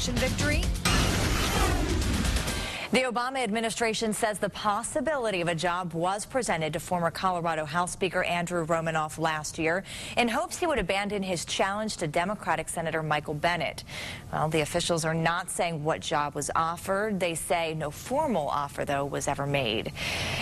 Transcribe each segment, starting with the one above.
election victory? The Obama administration says the possibility of a job was presented to former Colorado House Speaker Andrew Romanoff last year in hopes he would abandon his challenge to Democratic Senator Michael Bennet. Well, the officials are not saying what job was offered. They say no formal offer, though, was ever made.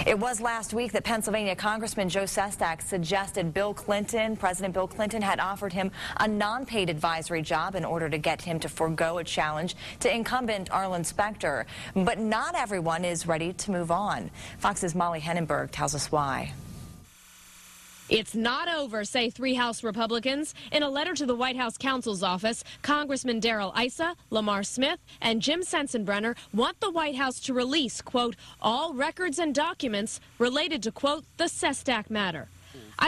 It was last week that Pennsylvania Congressman Joe Sestak suggested President Bill Clinton had offered him a non-paid advisory job in order to get him to forego a challenge to incumbent Arlen Specter. But not everyone is ready to move on. Fox's Molly Hennenberg tells us why. It's not over, say 3 House Republicans. In a letter to the White House counsel's office, Congressman Darrell, Issa, Lamar Smith, and Jim Sensenbrenner want the White House to release, quote, all records and documents related to, quote, the Sestak matter.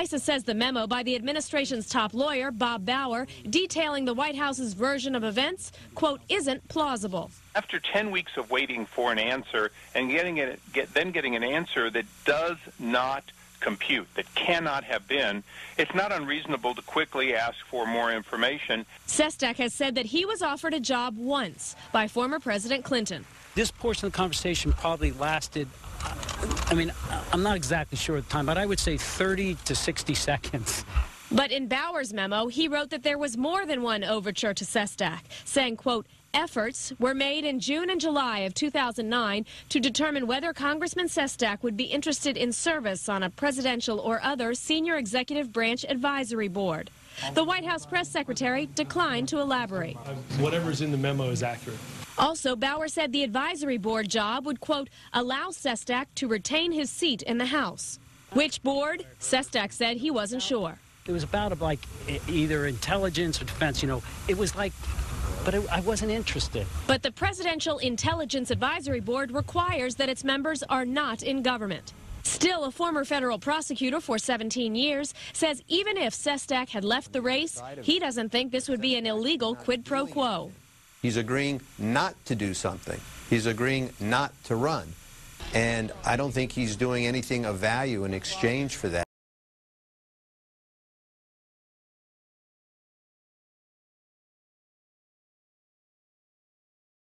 Issa says the memo by the administration's top lawyer, Bob Bauer, detailing the White House's version of events, quote, isn't plausible. After 10 weeks of waiting for an answer and getting an answer that does not compute, that cannot have been, it's not unreasonable to quickly ask for more information. Sestak has said that he was offered a job once by former President Clinton. This portion of the conversation probably lasted, I'm not exactly sure at the time, but I would say 30 to 60 seconds. But in Bauer's memo, he wrote that there was more than one overture to Sestak, saying, quote, efforts were made in June and July of 2009 to determine whether Congressman Sestak would be interested in service on a presidential or other senior executive branch advisory board. The White House press secretary declined to elaborate. Whatever's in the memo is accurate. Also, Bauer said the advisory board job would, quote, allow Sestak to retain his seat in the House. Which board? Sestak said he wasn't sure. It was about like either intelligence or defense, it was like, but I wasn't interested. But the Presidential Intelligence Advisory Board requires that its members are not in government. Still, a former federal prosecutor for 17 years says even if Sestak had left the race, he doesn't think this would be an illegal quid pro quo. He's agreeing not to do something. He's agreeing not to run. And I don't think he's doing anything of value in exchange for that.